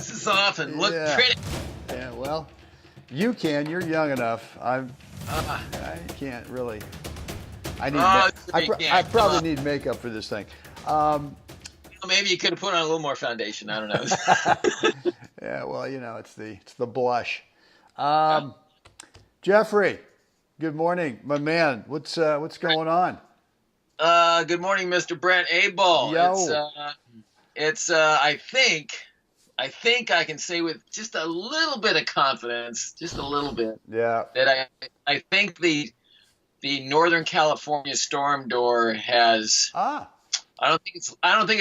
glasses off and look Yeah. pretty. Yeah, well, you can. You're young enough. I can't really. I need. I probably need makeup for this thing. Maybe you could have put on a little more foundation. I don't know. Yeah, well, it's the blush. Jeffrey, good morning, my man. What's going on? Good morning, Mr. Brent Abel. Yo. It's I think I can say with just a little bit of confidence, just a little bit, Yeah. that I think the Northern California storm door has. I don't think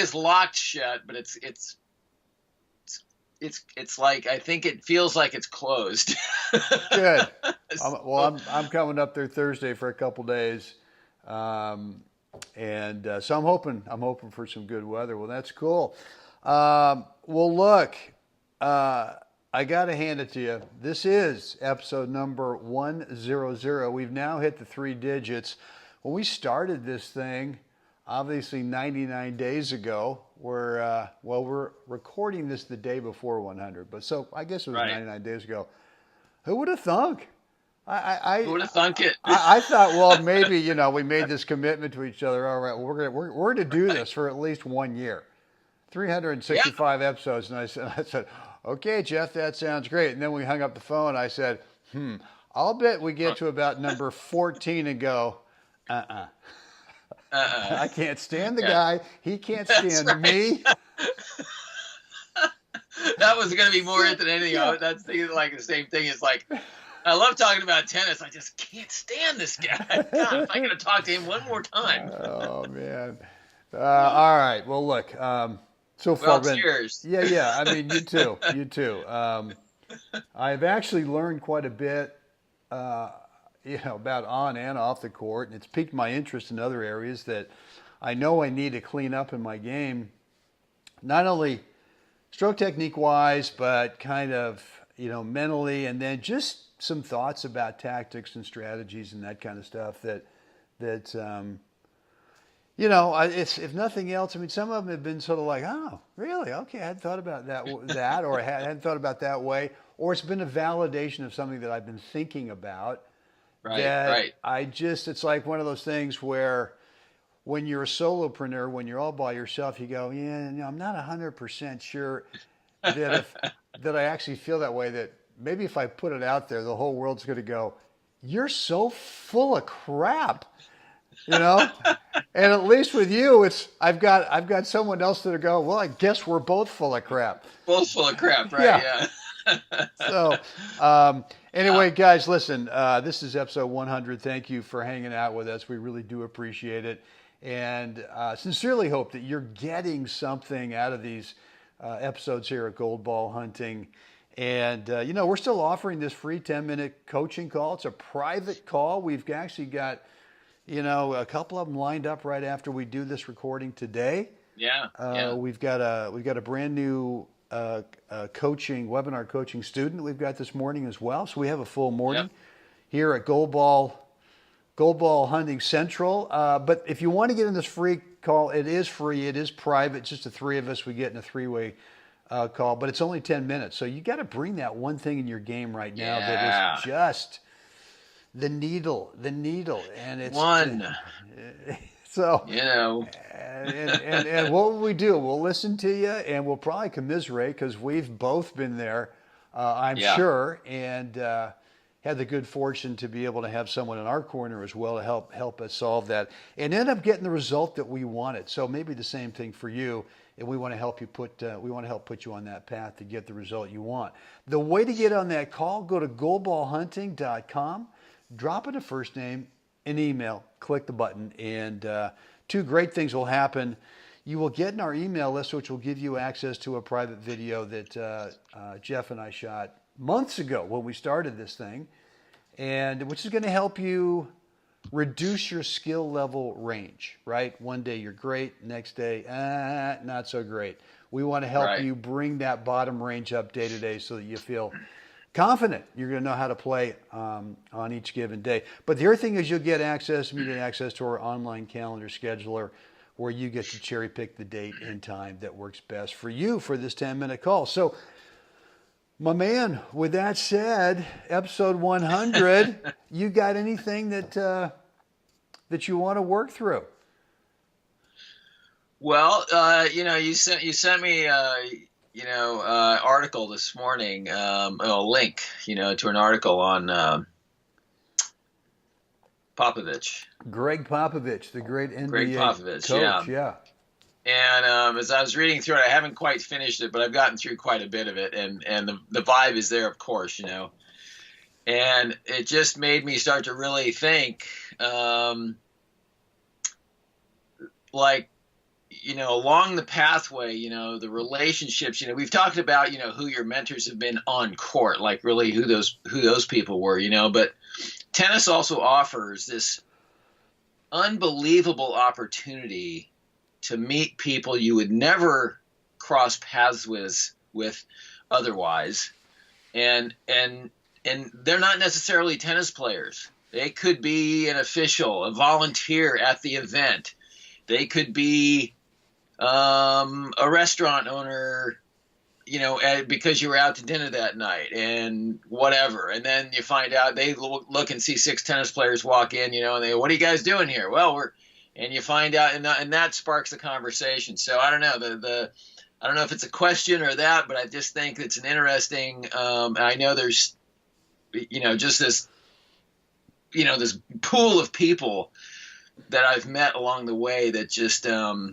it's locked shut, but it's like, I think it feels like it's closed. Good. I'm coming up there Thursday for a couple days, and so I'm hoping for some good weather. Well, that's cool. Well, look, I got to hand it to you. This is episode number 100. We've now hit the 3 digits. When we started this thing, obviously 99 days ago, we're recording this the day before 100, but so I guess it was 99 days ago. Who would have thunk? Who would have thunk it? I thought, well, maybe we made this commitment to each other. All right, we're going to do this for at least 1 year, 365 episodes. And I said, okay, Jeff, that sounds great. And then we hung up the phone. I said, I'll bet we get to about number 14 and go, I can't stand the guy. He can't stand me. That was going to be more it than anything. Yeah. That's like the same thing. It's like, I love talking about tennis. I just can't stand this guy. God, if I got to talk to him one more time. Oh, man. All right. Well, look. So far, cheers. Yeah. I mean, you too. I've actually learned quite a bit, about on and off the court, and it's piqued my interest in other areas that I know I need to clean up in my game, not only stroke technique wise, but kind of mentally, and then just some thoughts about tactics and strategies and that kind of stuff that it's if nothing else, I mean, some of them have been sort of like, oh, really? Okay, I hadn't thought about that, or I hadn't thought about that way, or it's been a validation of something that I've been thinking about. Right. It's like one of those things where when you're a solopreneur, when you're all by yourself, you go, I'm not 100% sure that I actually feel that way, that maybe if I put it out there, the whole world's going to go, you're so full of crap, And at least with you, I've got someone else to go, well, I guess we're both full of crap. Both full of crap, right? Yeah. So, anyway, guys, listen, this is episode 100. Thank you for hanging out with us. We really do appreciate it. And sincerely hope that you're getting something out of these episodes here at Gold Ball Hunting. And, we're still offering this free 10-minute coaching call. It's a private call. We've actually got, a couple of them lined up right after we do this recording today. Yeah. We've got a brand new webinar coaching student we've got this morning as well. So we have a full morning here at Gold Ball Hunting Central. But if you want to get in this free call, it is free. It is private. Just the 3 of us. We get in a 3-way call, but it's only 10 minutes. So you got to bring that one thing in your game right now that is just the needle, and it's one. So, and what will we do? We'll listen to you, and we'll probably commiserate because we've both been there, I'm sure, and had the good fortune to be able to have someone in our corner as well to help us solve that and end up getting the result that we wanted. So maybe the same thing for you, and we want to help you put you on that path to get the result you want. The way to get on that call, go to goldballhunting.com, drop in a first name, an email, click the button, and 2 great things will happen. You will get in our email list, which will give you access to a private video that Jeff and I shot months ago when we started this thing, and which is going to help you reduce your skill level range, right? One day you're great, next day, not so great. We want to help you bring that bottom range up day to day so that you feel confident you're going to know how to play on each given day. But the other thing is you'll get immediate access to our online calendar scheduler, where you get to cherry pick the date and time that works best for you for this 10-minute call. So My man, with that said, episode 100, you got anything that you want to work through? Well, you sent me article this morning, a link, to an article on Popovich. Greg Popovich, the great NBA Greg Popovich, coach, yeah. And as I was reading through it, I haven't quite finished it, but I've gotten through quite a bit of it, and the vibe is there, of course, and it just made me start to really think, along the pathway, the relationships, we've talked about, who your mentors have been on court, like really who those people were, but tennis also offers this unbelievable opportunity to meet people you would never cross paths with otherwise. And they're not necessarily tennis players. They could be an official, a volunteer at the event. They could be a restaurant owner, because you were out to dinner that night and whatever. And then you find out they look and see 6 tennis players walk in, and they, what are you guys doing here? Well, and you find out, and that sparks a conversation. So I don't know I don't know if it's a question or that, but I just think it's an interesting. I know there's, just this, this pool of people that I've met along the way that just that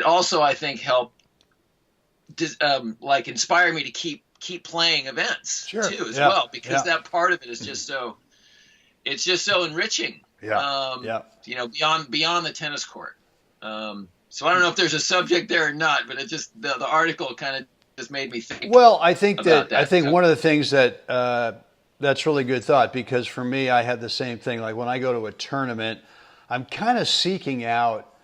also I think help inspire me to keep playing events too as well, because that part of it is just so enriching. Beyond the tennis court. So I don't know if there's a subject there or not, but it just the article kind of just made me think. Well, I think one of the things that that's really good thought, because for me, I had the same thing. Like when I go to a tournament, I'm kind of seeking out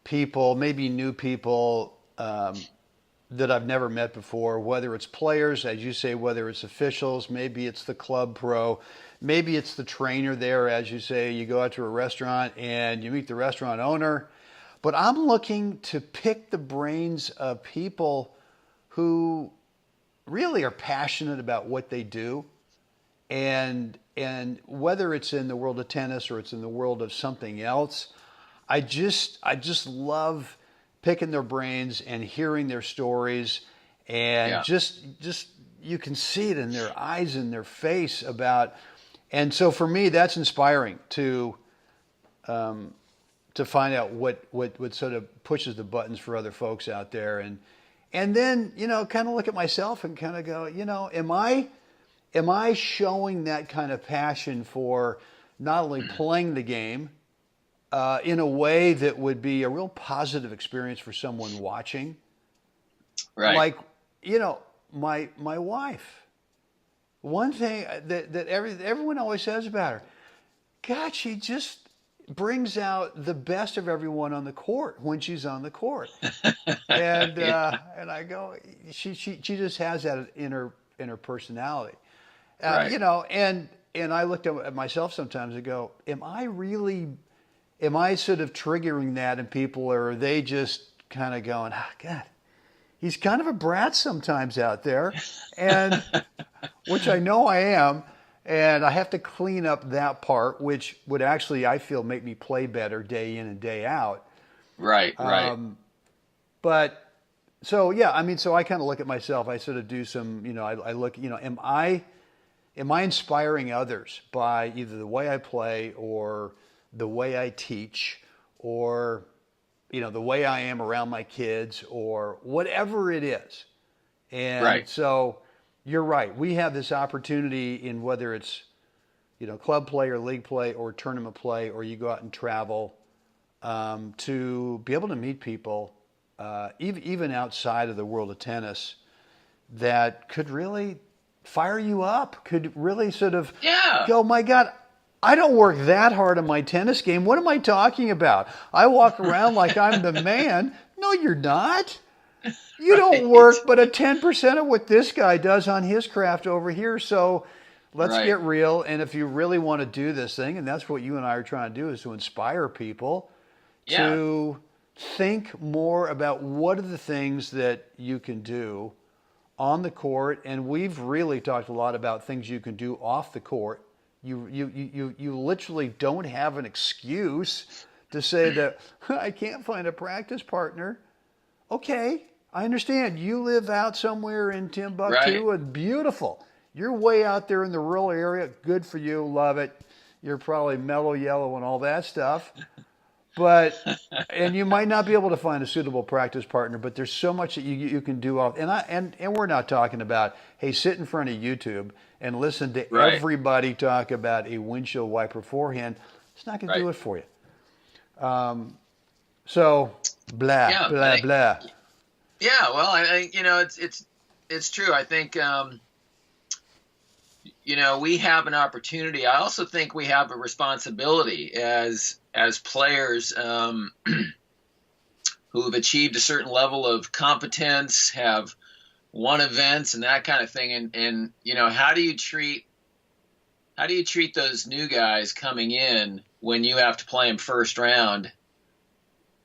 people, maybe new people that I've never met before, whether it's players, as you say, whether it's officials, maybe it's the club pro, maybe it's the trainer there, as you say, you go out to a restaurant and you meet the restaurant owner. But I'm looking to pick the brains of people who really are passionate about what they do. And whether it's in the world of tennis or it's in the world of something else, I just love picking their brains and hearing their stories, and just you can see it in their eyes and their face about. And so for me, that's inspiring to find out what sort of pushes the buttons for other folks out there, and then kind of look at myself and kind of go, am I showing that kind of passion for not only playing the game in a way that would be a real positive experience for someone watching? Right. Like, my wife. One thing that everyone always says about her, God, she just brings out the best of everyone on the court when she's on the court. And and I go, she just has that in her personality. Right. And I looked at myself sometimes and go, am I sort of triggering that in people, or are they just kind of going, God, he's kind of a brat sometimes out there, and which I know I am, and I have to clean up that part, which would actually, I feel, make me play better day in and day out. Right. But so so I kind of look at myself. I sort of do some, I look, am I inspiring others by either the way I play or the way I teach, or the way I am around my kids, or whatever it is. And so you're right. We have this opportunity in whether it's club play or league play or tournament play, or you go out and travel, to be able to meet people, even outside of the world of tennis, that could really fire you up, could really sort of go, my God, I don't work that hard on my tennis game. What am I talking about? I walk around like I'm the man. No, you're not. You don't work but a 10% of what this guy does on his craft over here. So let's get real. And if you really want to do this thing, and that's what you and I are trying to do, is to inspire people to think more about what are the things that you can do on the court, and we've really talked a lot about things you can do off the court. You literally don't have an excuse to say that I can't find a practice partner. Okay, I understand. You live out somewhere in Timbuktu, Right. and beautiful. You're way out there in the rural area. Good for you. Love it. You're probably mellow yellow and all that stuff. And you might not be able to find a suitable practice partner, but there's so much that you can do off. And we're not talking about, hey, sit in front of YouTube and listen to Right. everybody talk about a windshield wiper forehand. It's not going to do it for you. So blah Yeah. blah blah. Yeah. Well, I think it's true. I think we have an opportunity. I also think we have a responsibility as players who have achieved a certain level of competence, have won events and that kind of thing. And how do you treat those new guys coming in when you have to play them first round?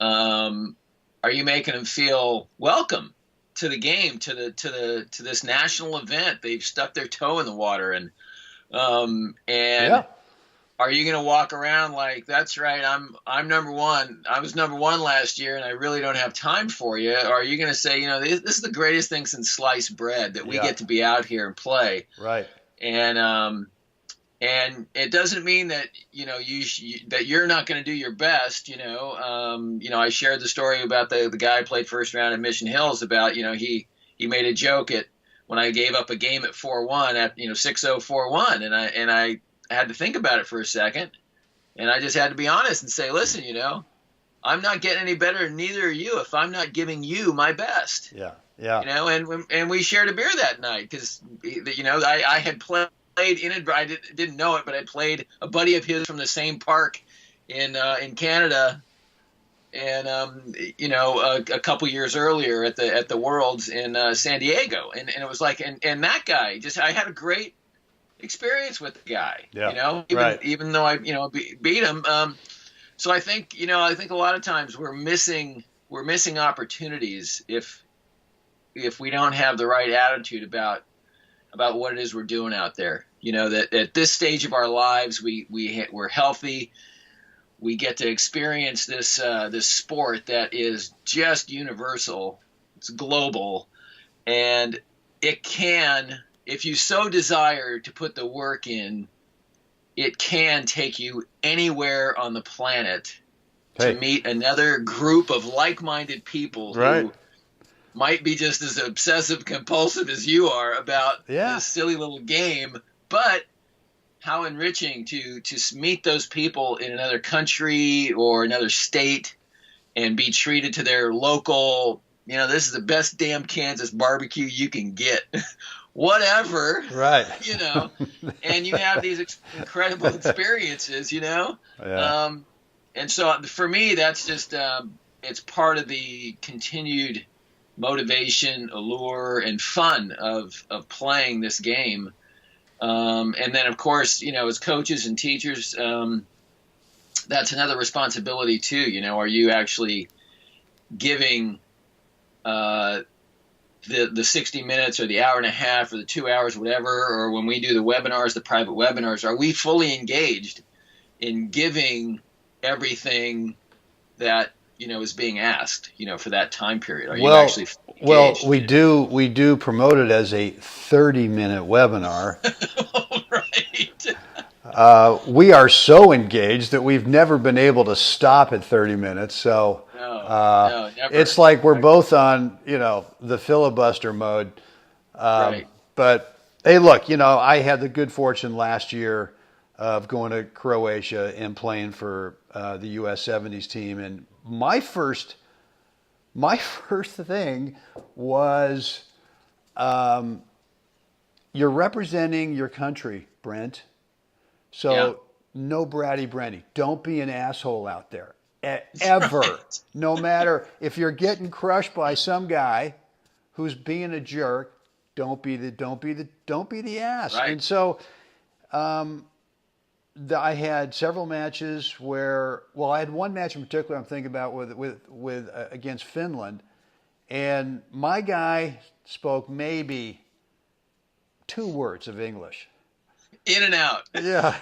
Are you making them feel welcome to the game, to this national event? They've stuck their toe in the water, and Yeah. are you going to walk around like, that's right, I'm number one. I was number one last year, and I really don't have time for you? Or are you going to say, this is the greatest thing since sliced bread, that we get to be out here and play? Right. And it doesn't mean that that you're not going to do your best. I shared the story about the guy who played first round at Mission Hills about he made a joke when I gave up a game at 4-1 at 6-0 4-1, and I had to think about it for a second, and I just had to be honest and say, listen, I'm not getting any better, and neither are you, if I'm not giving you my best. Yeah. Yeah. And we shared a beer that night because I had played in it. I didn't know it, but I played a buddy of his from the same park in Canada, and a couple years earlier at the Worlds in San Diego, and it was like, and that guy I had a great experience with the guy. Yeah. Even though I beat him. So I think a lot of times we're missing opportunities if we don't have the right attitude about what it is we're doing out there. That at this stage of our lives, we're healthy. We get to experience this sport that is just universal. It's global, and it can, if you so desire to put the work in, it can take you anywhere on the planet to meet another group of like-minded people who might be just as obsessive compulsive as you are about this silly little game, but how enriching to meet those people in another country or another state and be treated to their local, this is the best damn Kansas barbecue you can get. Whatever. Right. And you have these incredible experiences, Yeah. And so for me, that's just, it's part of the continued motivation, allure, and fun of playing this game. And then, of course, as coaches and teachers, that's another responsibility too. Are you actually giving the 60 minutes or the hour and a half or the 2 hours, whatever, or when we do the webinars, the private webinars, are we fully engaged in giving everything that is being asked, for that time period? Are you actually engaged? we do promote it as a 30-minute webinar. Right. We are so engaged that we've never been able to stop at 30 minutes. So no, never. It's like we're both on, the filibuster mode. Right. But hey, look, I had the good fortune last year of going to Croatia and playing for the U.S. 70s team, and my first thing was, you're representing your country, Brent. So no bratty Brenty. Don't be an asshole out there ever. Right. No matter if you're getting crushed by some guy who's being a jerk, don't be the ass. Right. And so, I had several matches where, I had one match in particular I'm thinking about with against Finland, And my guy spoke maybe 2 words of English. In and out. Yeah.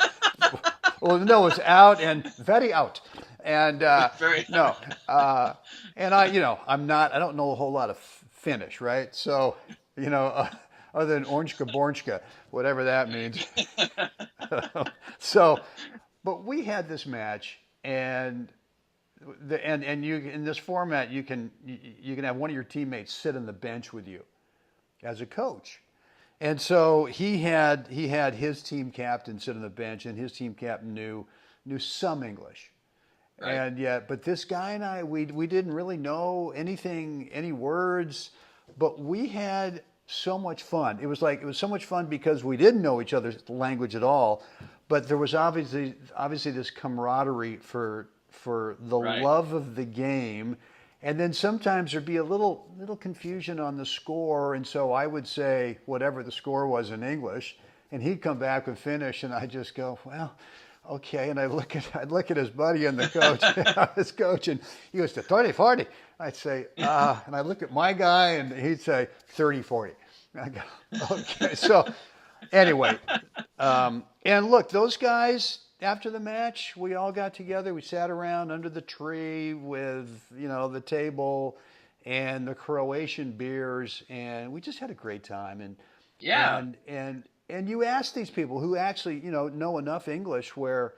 Well, no, it's out and very out. And no, and I don't know a whole lot of Finnish, right? So, other than Oranjka Bornjka, whatever that means. So, but we had this match, and you in this format you can have one of your teammates sit on the bench with you as a coach. And so he had his team captain sit on the bench, and his team captain knew some English. Right. But this guy and I, we didn't really know any words, but we had so much fun. It was so much fun because we didn't know each other's language at all, but there was obviously this camaraderie for the love of the game. And then sometimes there'd be a little confusion on the score, and so I would say whatever the score was in English, and he'd come back with Finnish, and I'd just go, well, okay. And I'd look at his buddy and the coach, his coach, and he goes to 30-40. I'd say, and I look at my guy, and he'd say 30-40. I go, okay. So anyway, and look, those guys. After the match, we all got together. We sat around under the tree with, the table and the Croatian beers, and we just had a great time. And and you ask these people who actually, know enough English where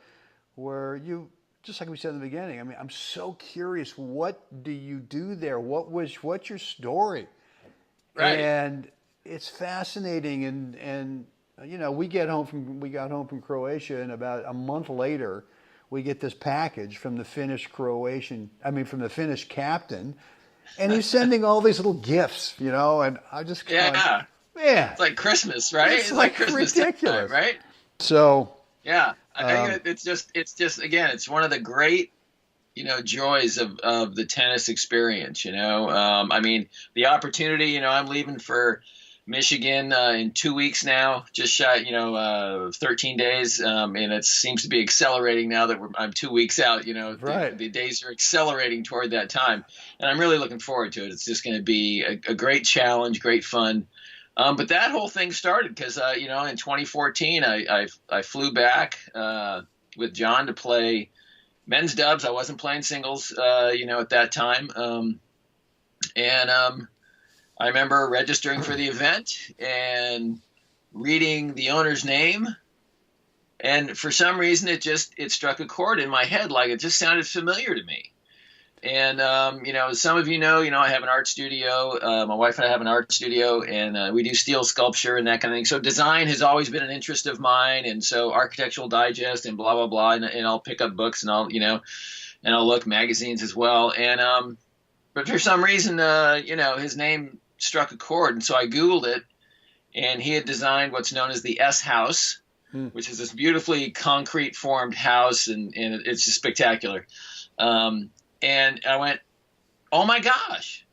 you, just like we said in the beginning, I mean, I'm so curious, what do you do there? What's your story? Right. And it's fascinating, and we got home from Croatia, and about a month later, we get this package from the Finnish captain, and he's sending all these little gifts, and I just man, it's like Christmas, right? It's like Christmas ridiculous, time, right? So yeah, I think it's just again, it's one of the great joys of the tennis experience. I mean, the opportunity. I'm leaving for Michigan in 2 weeks now, just shy, 13 days, and it seems to be accelerating now that I'm 2 weeks out. The days are accelerating toward that time, and I'm really looking forward to it. It's just going to be a great challenge, great fun. But that whole thing started because in 2014 I flew back with John to play men's dubs. I wasn't playing singles, at that time, and I remember registering for the event and reading the owner's name, and for some reason it struck a chord in my head, like it just sounded familiar to me. And some of I have an art studio. My wife and I have an art studio, and we do steel sculpture and that kind of thing. So design has always been an interest of mine, and so Architectural Digest and blah blah blah, and I'll pick up books and I'll look magazines as well. And but for some reason, his name struck a chord, and so I Googled it, and he had designed what's known as the S House, which is this beautifully concrete formed house, and it's just spectacular. And I went, oh my gosh,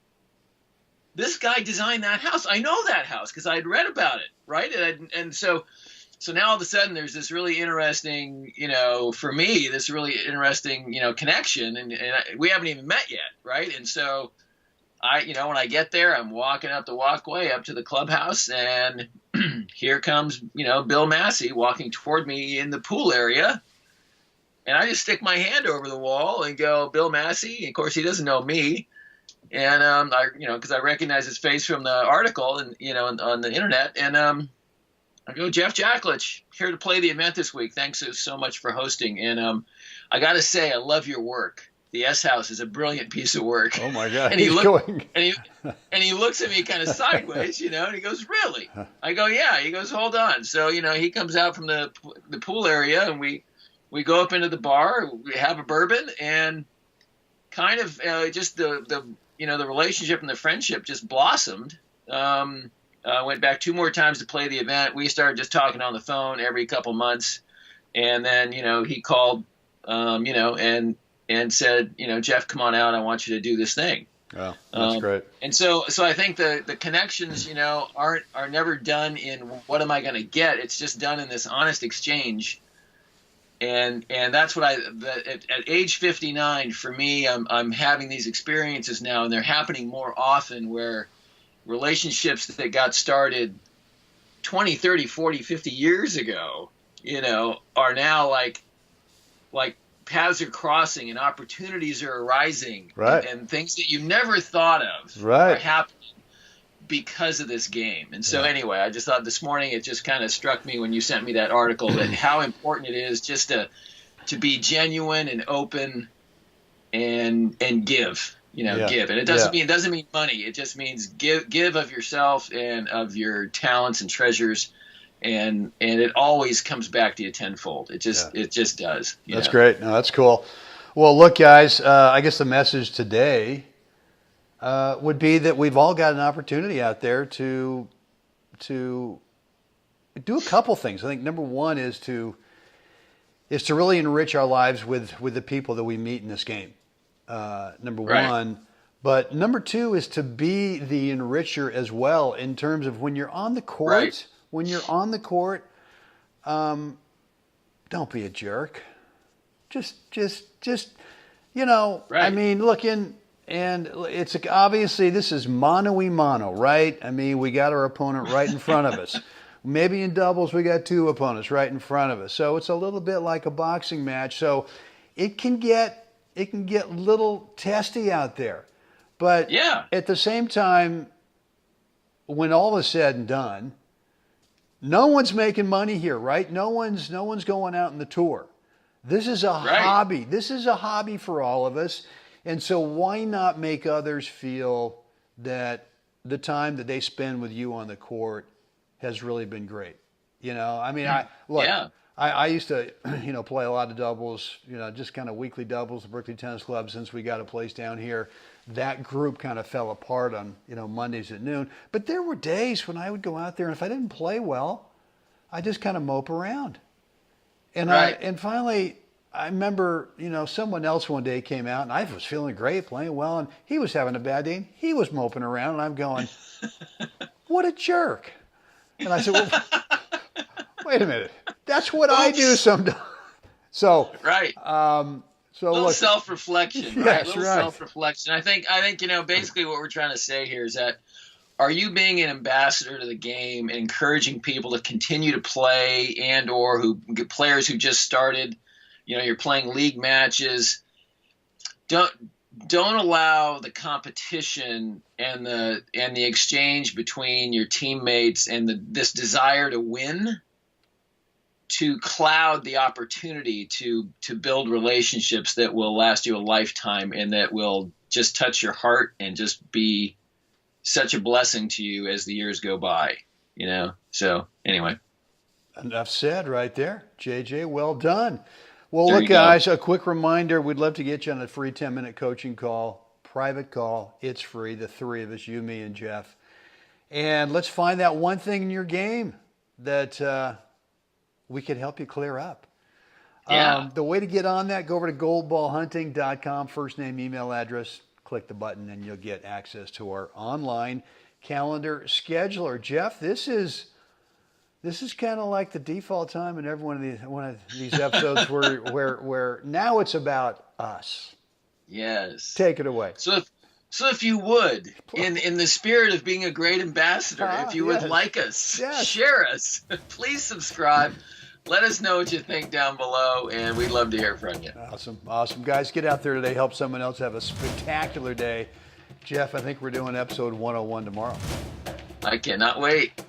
this guy designed that house. I know that house because I had read about it, right? And so now all of a sudden there's this really interesting, for me, this really interesting, connection, and we haven't even met yet, right? And so when I get there, I'm walking up the walkway up to the clubhouse, and here comes, Bill Massey walking toward me in the pool area. And I just stick my hand over the wall and go, Bill Massey. And of course, he doesn't know me. And, because I recognize his face from the article and, on the internet. And I go, Jeff Jacklich, here to play the event this week. Thanks so much for hosting. And I got to say, I love your work. The S House is a brilliant piece of work. Oh my God! And he looks at me kind of sideways, and he goes, "Really?" I go, "Yeah." He goes, "Hold on." So he comes out from the pool area, and we go up into the bar. We have a bourbon, and kind of just the relationship and the friendship just blossomed. I went back 2 more times to play the event. We started just talking on the phone every couple months, and then he called, and said, Jeff, come on out. I want you to do this thing. Oh, that's great. And so I think the connections, are never done in what am I going to get? It's just done in this honest exchange And that's what at age 59, for me, I'm having these experiences now, and they're happening more often, where relationships that got started 20, 30, 40, 50 years ago, are now like paths are crossing and opportunities are arising, right, and things that you never thought of right. are happening because of this game. And so anyway, I just thought this morning, it just kind of struck me when you sent me that article, that how important it is just to be genuine and open and give, give. And it doesn't mean money. It just means give of yourself and of your talents and treasures. And it always comes back to you tenfold. It just does. That's great. No, that's cool. Well, look, guys, I guess the message today would be that we've all got an opportunity out there to do a couple things. I think number one is to really enrich our lives with the people that we meet in this game. Number one. But number two is to be the enricher as well, in terms of when you're on the court. Right. When you're on the court, don't be a jerk. Just Right. I mean, look in. And it's obviously this is mano-y-mano, right? I mean, we got our opponent right in front of us. Maybe in doubles we got two opponents right in front of us. So it's a little bit like a boxing match. So it can get a little testy out there. But at the same time, when all is said and done, no one's making money here, right? No one's going out on the tour. This is a hobby. This is a hobby for all of us. And so why not make others feel that the time that they spend with you on the court has really been great? I mean, I used to, play a lot of doubles, just kind of weekly doubles at Berkeley Tennis Club. Since we got a place down here, that group kind of fell apart on, Mondays at noon. But there were days when I would go out there, and if I didn't play well, I just kind of mope around. And finally, I remember, someone else one day came out, and I was feeling great, playing well, and he was having a bad day, and he was moping around, and I'm going, what a jerk. And I said, well, wait a minute. That's what I do sometimes. So, so a little look, self-reflection, right? Yes, A little self-reflection. I think, basically what we're trying to say here is that, are you being an ambassador to the game, encouraging people to continue to play, and or players who just started? You're playing league matches. Don't allow the competition and the exchange between your teammates and this desire to win to cloud the opportunity to build relationships that will last you a lifetime, and that will just touch your heart and just be such a blessing to you as the years go by. So anyway, enough said right there. JJ, well done. Well, look, guys, a quick reminder. We'd love to get you on a free 10-minute coaching call, private call. It's free, the three of us, you, me, and Jeff. And let's find that one thing in your game that we could help you clear up. Yeah. The way to get on that, go over to goldballhunting.com, first name, email address, click the button, and you'll get access to our online calendar scheduler. Jeff, this is kind of like the default time in every one of these episodes where now it's about us. Yes. Take it away. So if you would, in the spirit of being a great ambassador, if you would like us, share us, please subscribe. Let us know what you think down below, and we'd love to hear from you. Awesome. Guys, get out there today. Help someone else have a spectacular day. Jeff, I think we're doing episode 101 tomorrow. I cannot wait.